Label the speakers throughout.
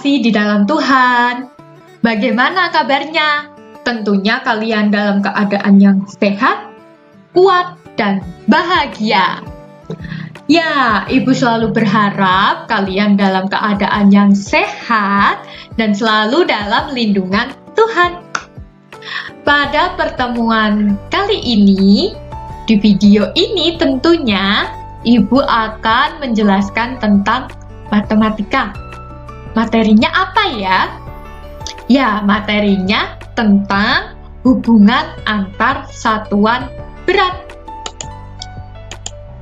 Speaker 1: kasih di dalam Tuhan. Bagaimana kabarnya? Tentunya kalian dalam keadaan yang sehat, kuat, dan bahagia. Ya, Ibu selalu berharap kalian dalam keadaan yang sehat dan selalu dalam lindungan Tuhan. Pada pertemuan kali ini, di video ini tentunya Ibu akan menjelaskan tentang matematika. Materinya apa ya? Ya, materinya tentang hubungan antar satuan berat.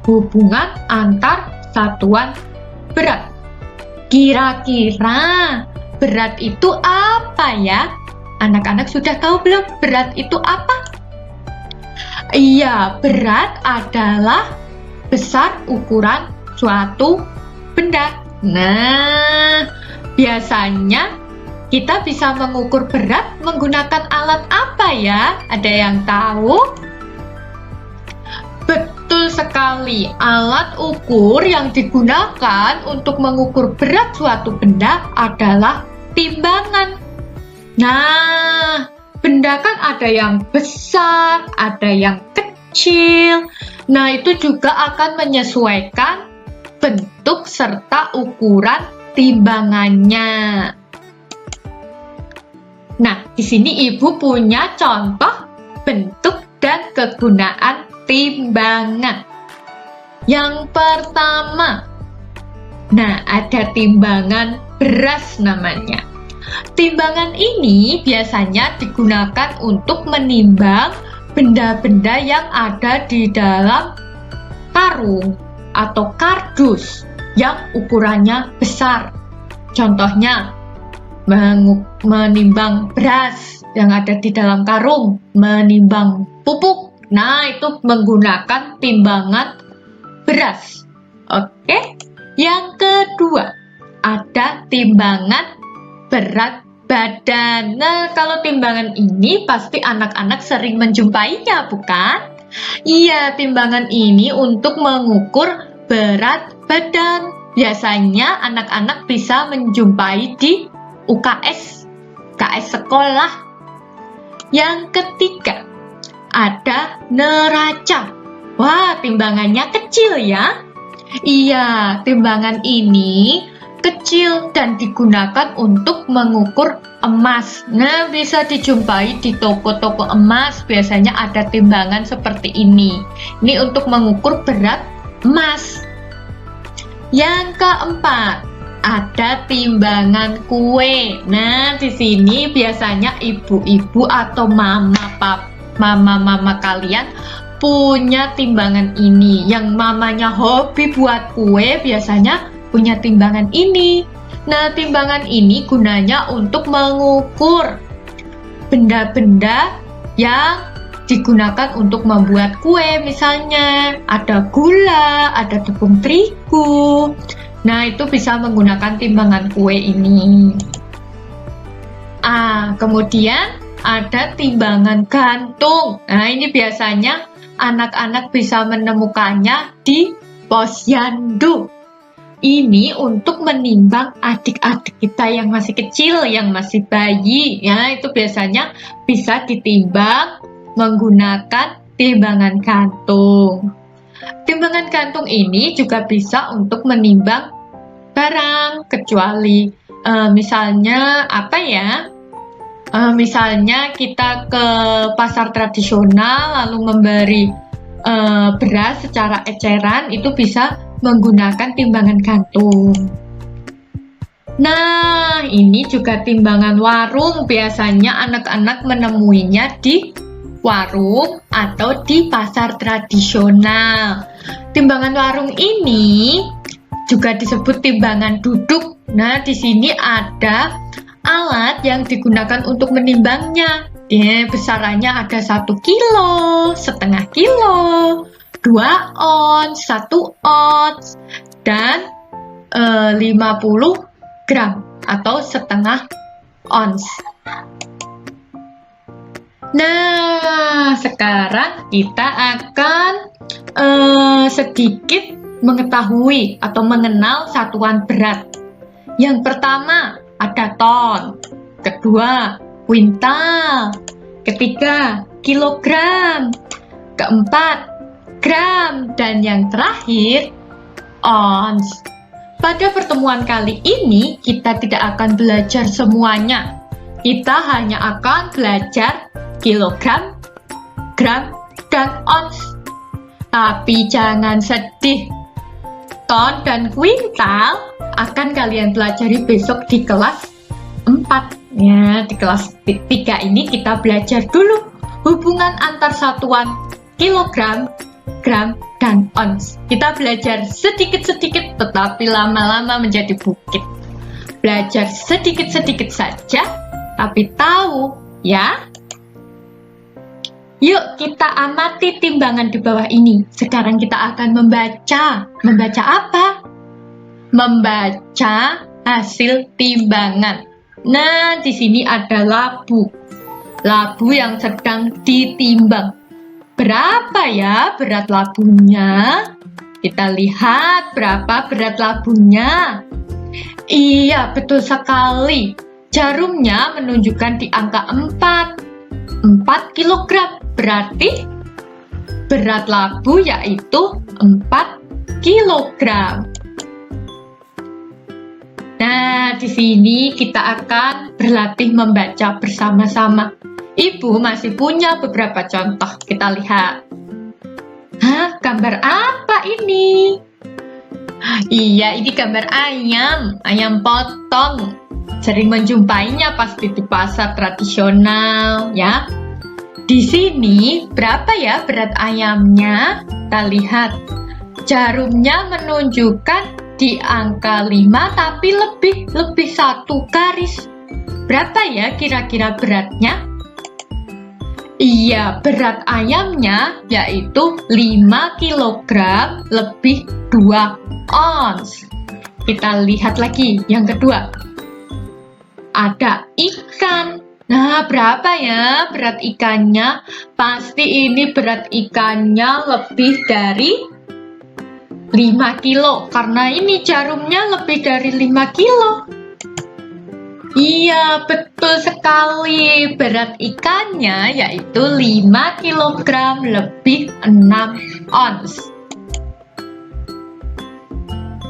Speaker 1: Hubungan antar satuan berat. Kira-kira berat itu apa ya? Anak-anak sudah tahu belum berat itu apa? Iya, berat adalah besar ukuran suatu benda. Nah, biasanya kita bisa mengukur berat menggunakan alat apa ya? Ada yang tahu? Betul sekali, alat ukur yang digunakan untuk mengukur berat suatu benda adalah timbangan. Nah, benda kan ada yang besar, ada yang kecil. Nah, itu juga akan menyesuaikan bentuk serta ukuran timbangannya. Nah, di sini Ibu punya contoh bentuk dan kegunaan timbangan. Yang pertama, nah ada timbangan beras namanya. Timbangan ini biasanya digunakan untuk menimbang benda-benda yang ada di dalam karung atau kardus yang ukurannya besar. Contohnya, menimbang beras yang ada di dalam karung, menimbang pupuk. Nah, itu menggunakan timbangan beras. Oke. Yang kedua, ada timbangan berat badan. Nah, kalau timbangan ini pasti anak-anak sering menjumpainya, bukan? Iya, timbangan ini untuk mengukur berat badan. Biasanya anak-anak bisa menjumpai di UKS sekolah. Yang ketiga, ada neraca. Wah, timbangannya kecil ya. Iya, timbangan ini kecil dan digunakan untuk mengukur emas. Nah, bisa dijumpai di toko-toko emas. Biasanya ada timbangan seperti ini. Ini untuk mengukur berat emas. Yang keempat, ada timbangan kue. Nah, di sini biasanya ibu-ibu atau mama kalian punya timbangan ini. Yang mamanya hobi buat kue biasanya punya timbangan ini. Nah, timbangan ini gunanya untuk mengukur benda-benda yang digunakan untuk membuat kue. Misalnya ada gula, ada tepung terigu. Nah, itu bisa menggunakan timbangan kue ini. Kemudian ada timbangan gantung. Nah, ini biasanya anak-anak bisa menemukannya di posyandu. Ini untuk menimbang adik-adik kita yang masih kecil, yang masih bayi. Ya, itu biasanya bisa ditimbang menggunakan timbangan gantung. Timbangan gantung ini juga bisa untuk menimbang barang, kecuali misalnya apa ya? Misalnya kita ke pasar tradisional lalu memberi beras secara eceran, itu bisa menggunakan timbangan gantung. Nah, ini juga timbangan warung. Biasanya anak-anak menemuinya di warung atau di pasar tradisional. Timbangan warung ini juga disebut timbangan duduk. Nah, di sini ada alat yang digunakan untuk menimbangnya. Besarannya ada 1 kilo, setengah kilo, 2 ons, 1 ons, dan 50 gram atau setengah ons. Nah, sekarang kita akan sedikit mengetahui atau mengenal satuan berat. Yang pertama ada ton. Kedua, kuintal. Ketiga, kilogram. Keempat, gram. Dan yang terakhir, ons. Pada pertemuan kali ini, kita tidak akan belajar semuanya. Kita hanya akan belajar kilogram, gram, dan ons. Tapi jangan sedih. Ton dan kuintal akan kalian pelajari besok di kelas 4. Ya, di kelas 3 ini kita belajar dulu hubungan antar satuan kilogram, gram, dan ons. Kita belajar sedikit-sedikit tetapi lama-lama menjadi bukit. Belajar sedikit-sedikit saja tapi tahu, ya. Yuk kita amati timbangan di bawah ini. Sekarang kita akan membaca. Membaca apa? Membaca hasil timbangan. Nah, di sini ada labu. Labu yang sedang ditimbang. Berapa ya berat labunya? Kita lihat berapa berat labunya. Iya, betul sekali. Jarumnya menunjukkan di angka 4. 4 kilogram. Berarti berat labu yaitu 4 kilogram. Nah, di sini kita akan berlatih membaca bersama-sama. Ibu masih punya beberapa contoh. Kita lihat. Hah, gambar apa ini? Iya, ini gambar ayam. Ayam potong. Sering menjumpainya pasti di pasar tradisional, ya. Di sini, berapa ya berat ayamnya? Kita lihat. Jarumnya menunjukkan di angka 5 tapi lebih satu garis. Berapa ya kira-kira beratnya? Iya, berat ayamnya yaitu 5 kg lebih 2 ons. Kita lihat lagi yang kedua. Ada ikan. Nah, berapa ya berat ikannya? Pasti ini berat ikannya lebih dari 5 kilo, karena ini jarumnya lebih dari 5 kilo. Iya, betul sekali. Berat ikannya yaitu 5 kg lebih 6 ons.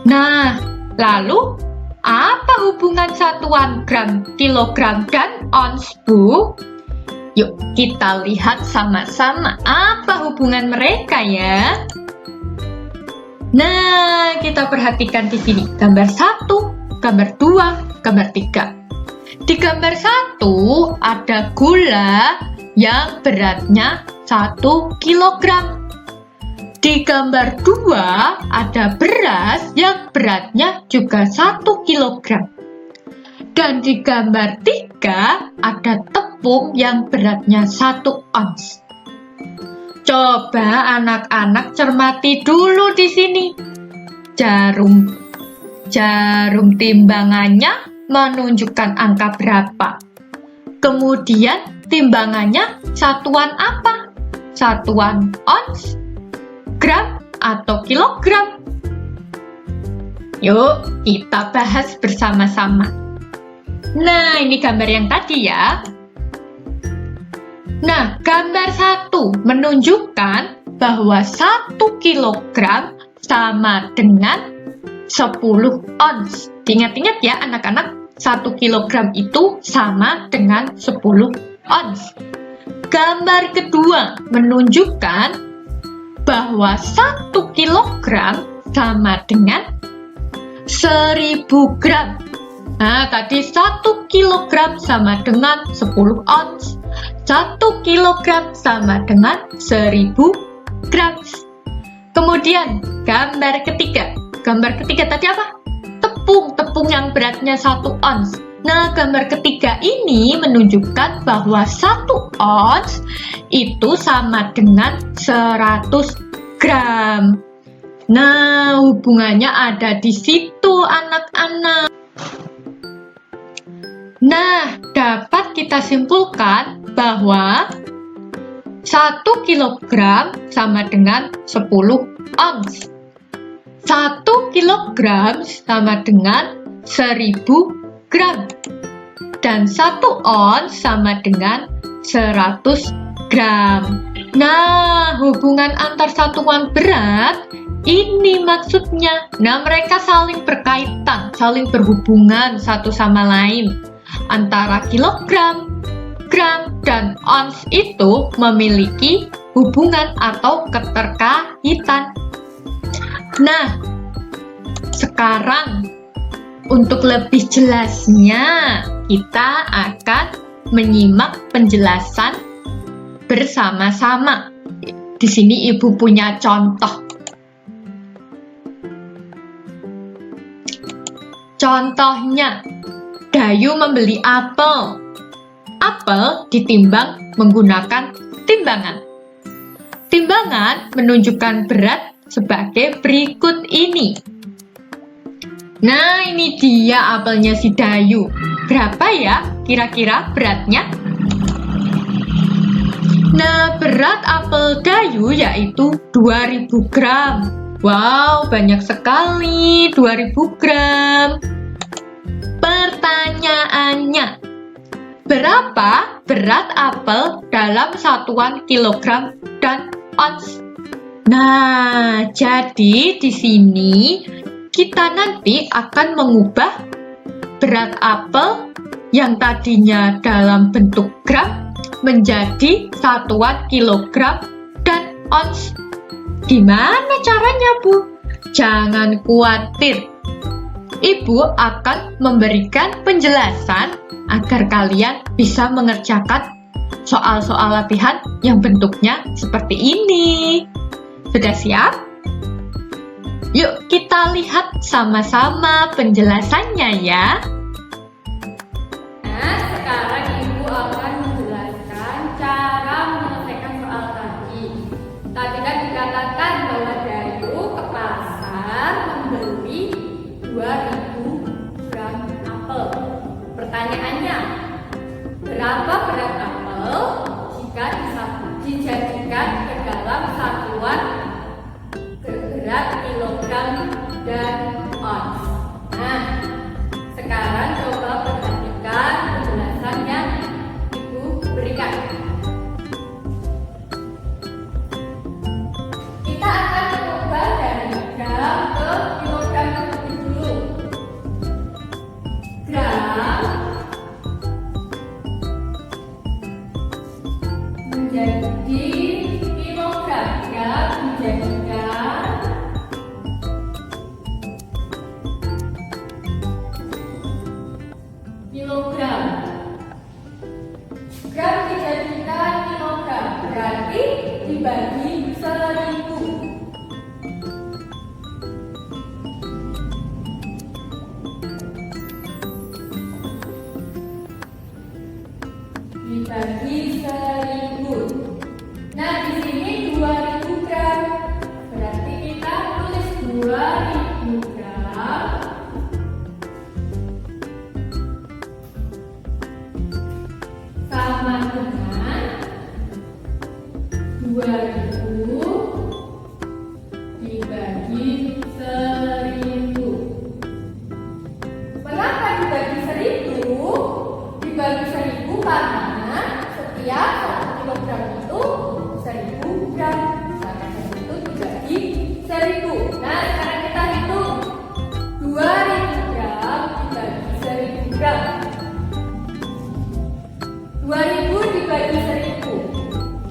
Speaker 1: Nah, lalu apa hubungan satuan gram, kilogram, dan ons, Bu? Yuk, kita lihat sama-sama apa hubungan mereka ya. Nah, kita perhatikan di sini. Gambar 1, gambar 2, gambar 3. Di gambar 1 ada gula yang beratnya 1 kilogram. Di gambar 2 ada beras yang beratnya juga 1 kilogram. Dan di gambar 3 ada tepung yang beratnya 1 ons. Coba anak-anak cermati dulu di sini. Jarum timbangannya menunjukkan angka berapa. Kemudian timbangannya satuan apa? Satuan ons, gram, atau kilogram? Yuk kita bahas bersama-sama. Nah, ini gambar yang tadi ya. Nah, gambar 1 menunjukkan bahwa 1 kilogram sama dengan 10 ons. Ingat-ingat ya anak-anak, 1 kilogram itu sama dengan 10 ons. Gambar kedua menunjukkan bahwa 1 kilogram sama dengan 1000 gram. Nah, tadi 1 kilogram sama dengan 10 ons. 1 kilogram sama dengan 1000 gram. Kemudian gambar ketiga. Gambar ketiga tadi apa? Tepung yang beratnya 1 ons. Nah, gambar ketiga ini menunjukkan bahwa 1 ons itu sama dengan 100 gram. Nah, hubungannya ada di situ anak-anak. Nah, dapat kita simpulkan bahwa 1 kilogram sama dengan 10 ons. 1 kilogram sama dengan 1000 gram. Dan 1 ons sama dengan 100 gram. Nah, hubungan antar satuan berat ini maksudnya. Nah, mereka saling berkaitan, saling berhubungan satu sama lain. Antara kilogram, gram, dan ons itu memiliki hubungan atau keterkaitan. Nah, sekarang untuk lebih jelasnya, kita akan menyimak penjelasan bersama-sama. Di sini Ibu punya contoh. Contohnya, Dayu membeli apel. Apel ditimbang menggunakan timbangan. Timbangan menunjukkan berat sebagai berikut ini. Nah, ini dia apelnya si Dayu. Berapa ya kira-kira beratnya? Nah, berat apel Dayu yaitu 2000 gram. Wow, banyak sekali, 2000 gram. Pertanyaannya, berapa berat apel dalam satuan kilogram dan ons? Nah, jadi di sini kita nanti akan mengubah berat apel yang tadinya dalam bentuk gram menjadi satuan kilogram dan ons. Gimana caranya, Bu? Jangan khawatir. Ibu akan memberikan penjelasan agar kalian bisa mengerjakan soal-soal latihan yang bentuknya seperti ini. Sudah siap? Yuk kita lihat sama-sama penjelasannya ya.
Speaker 2: Nah, sekarang Ibu akan menjelaskan cara menyelesaikan soal tadi. Tadi kan dikatakan bahwa Dayu ke pasar membeli 2000 gram apel. Pertanyaannya, berapa berat apel jika dijadikan ke dalam satuan berat kilogram dan ons? Nah, sekarang coba perhatikan penjelasan yang Ibu berikan. Kita akan mengubah dari gram ke kilogram terlebih dulu. Gram menjadi kilogram. Gram menjadikan kilogram. Gram dijadikan kilogram, berarti dibagi 1000. Dibagi 1000. Nah, di sini 2000 gram. Berarti kita tulis 2000 gram sama dengan 2000 dibagi 1000. Mengapa dibagi 1000? Dibagi 1000 karena setiap 1 kilogram itu 1000 gram. Maka itu dibagi 1000. Nah, sekarang kita hitung 2000 gram dibagi 1000 gram. 2000 dibagi 1000.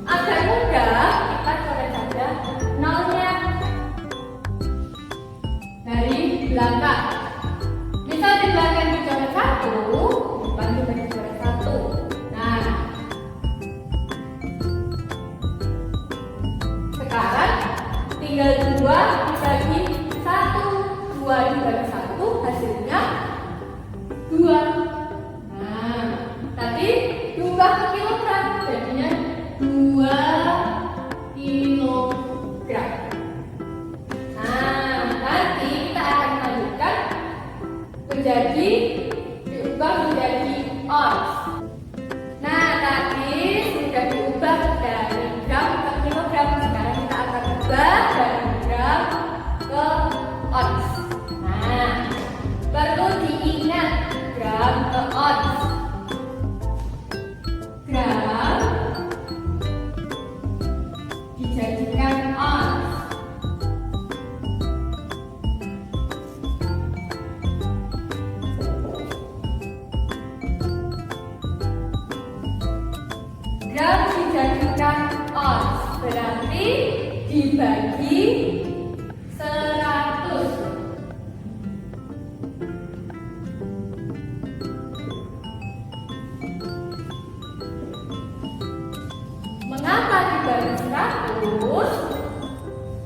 Speaker 2: Agak mudah, kita coret saja nolnya dari belakang. Bisa di belakang dicoret 1, depan juga dicoret 1. Nah, sekarang tinggal 2 dibagi 1. 2 dibagi 1 hasilnya 2. Nah, tadi diubah ke kilogram, jadinya 2 kilogram. Nah, nanti kita akan lanjutkan menjadi diubah menjadi ons. Nah, tadi sudah diubah dari gram ke kilogram. Sekarang kita akan ubah dari gram ke ons. Nah, perlu diingat gram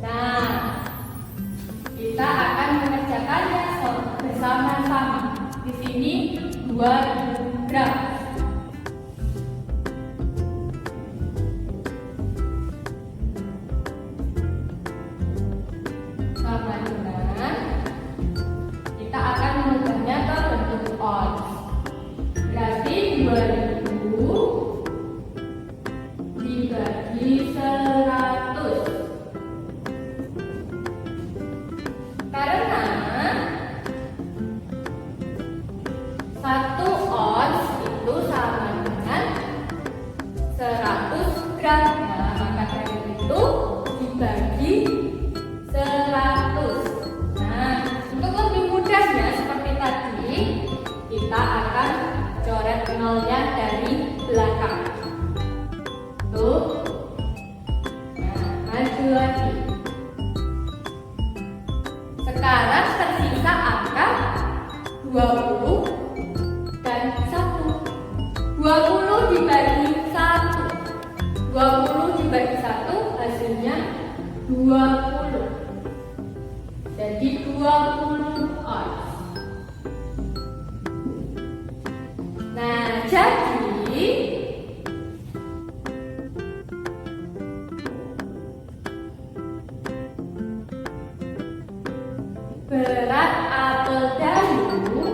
Speaker 2: Nah, kita akan mengerjakannya bersama-sama. Di sini 2000 gram. Sama dengan kita akan mengubahnya ke bentuk ons. Berarti 2000 dibagi 100. Karena 1 ons itu sama dengan 100 gram. Nah, maka dari itu dibagi 100. Nah, untuk lebih mudahnya seperti tadi, kita akan coret nolnya dari belakang. Tuh. Nah, maju lagi. Sekarang tersisa angka 20 dan 1. 20 dibagi 1. 20 dibagi 1 hasilnya 20. Jadi 20 ons. Nah, jadi berat apel dayu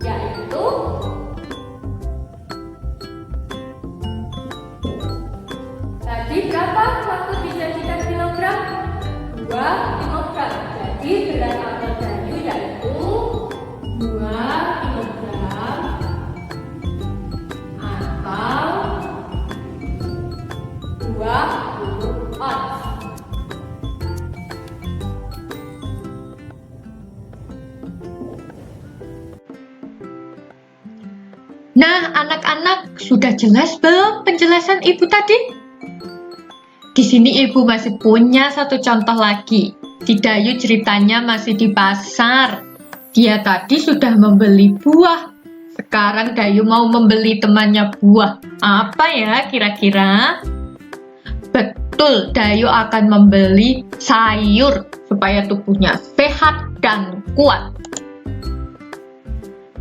Speaker 2: yaitu tadi berapa waktu dijadikan kilogram? 2 kilogram. Jadi berat apel dayu yaitu 2 kilogram atau 20 ons.
Speaker 1: Nah, anak-anak, sudah jelas belum penjelasan Ibu tadi? Di sini Ibu masih punya satu contoh lagi. Si Dayu ceritanya masih di pasar. Dia tadi sudah membeli buah. Sekarang Dayu mau membeli temannya buah. Apa ya kira-kira? Betul, Dayu akan membeli sayur supaya tubuhnya sehat dan kuat.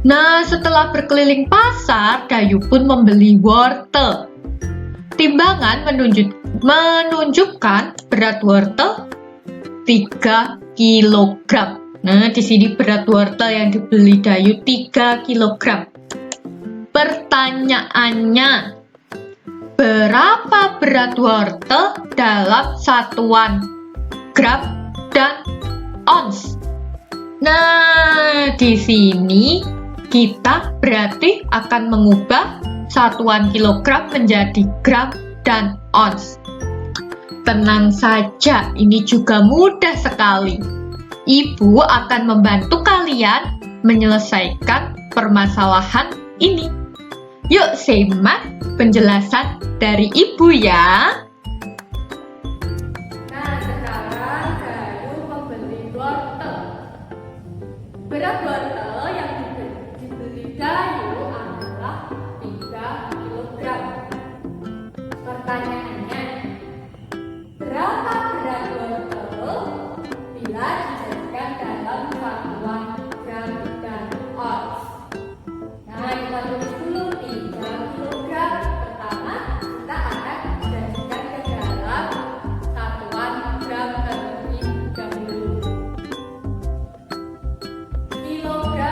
Speaker 1: Nah, setelah berkeliling pasar, Dayu pun membeli wortel. Timbangan menunjukkan berat wortel 3 kg. Nah, di sini berat wortel yang dibeli Dayu 3 kg. Pertanyaannya, berapa berat wortel dalam satuan gram dan ons? Nah, di sini kita berarti akan mengubah satuan kilogram menjadi gram dan ons. Tenang saja, ini juga mudah sekali. Ibu akan membantu kalian menyelesaikan permasalahan ini. Yuk simak penjelasan dari Ibu ya.
Speaker 2: Nah, sekarang Dayu membeli wortel. Berat wortel yang dibeli Dayu adalah 3 kg. Pertanyaannya, berapa berat wortel bila dijadikan dalam satuan gram dan ons? Nah, kita tulis dulu 3 kg. Pertama, kita akan jadikan ke dalam satuan gram terlebih dahulu. Kilogram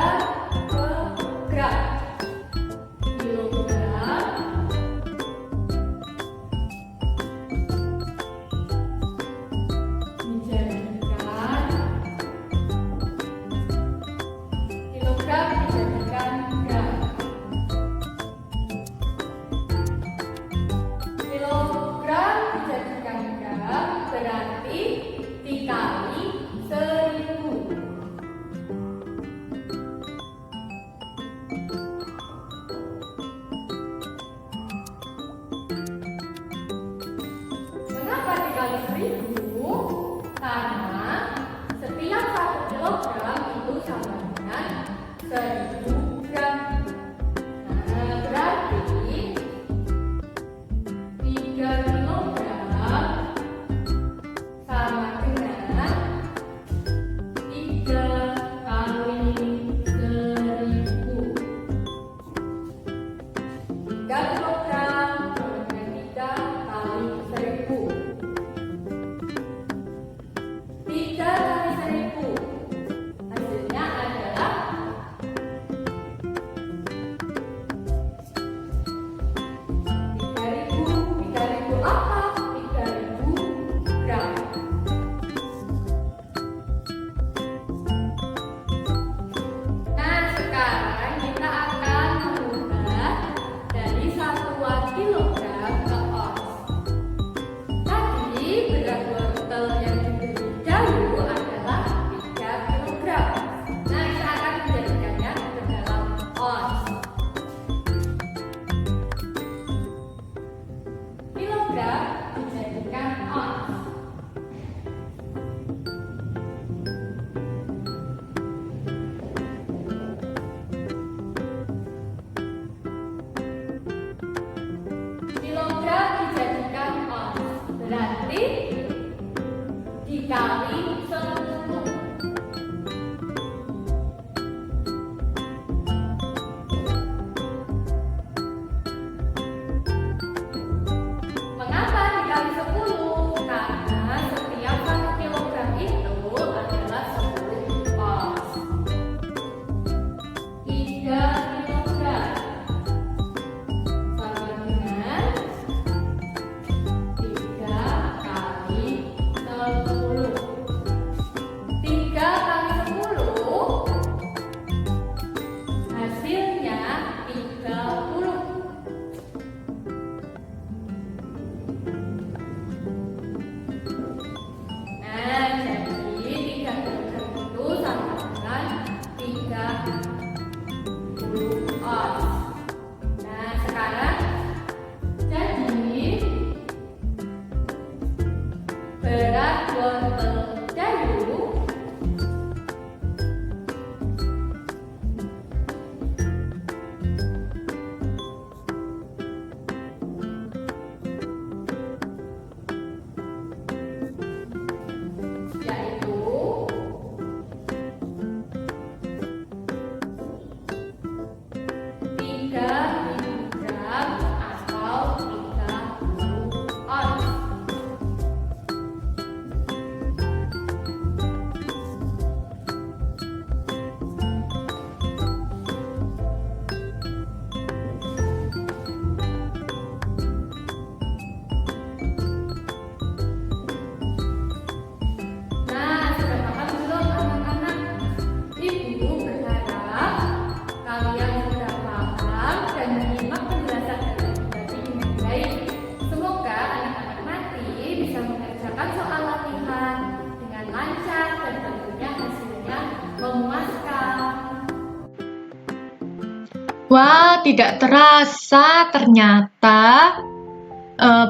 Speaker 1: Wah, tidak terasa ternyata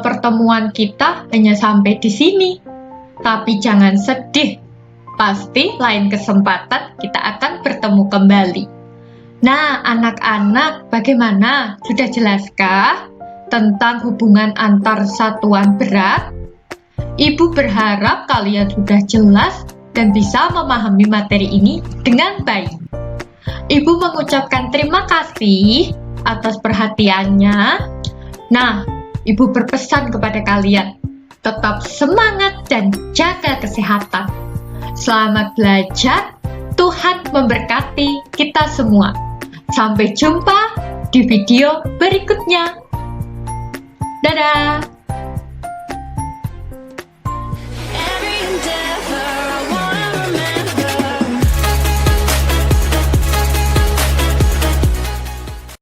Speaker 1: pertemuan kita hanya sampai di sini. Tapi jangan sedih, pasti lain kesempatan kita akan bertemu kembali. Nah, anak-anak, bagaimana? Sudah jelaskah tentang hubungan antar satuan berat? Ibu berharap kalian sudah jelas dan bisa memahami materi ini dengan baik. Ibu mengucapkan terima kasih atas perhatiannya. Nah, Ibu berpesan kepada kalian, tetap semangat dan jaga kesehatan. Selamat belajar, Tuhan memberkati kita semua. Sampai jumpa di video berikutnya. Dadah!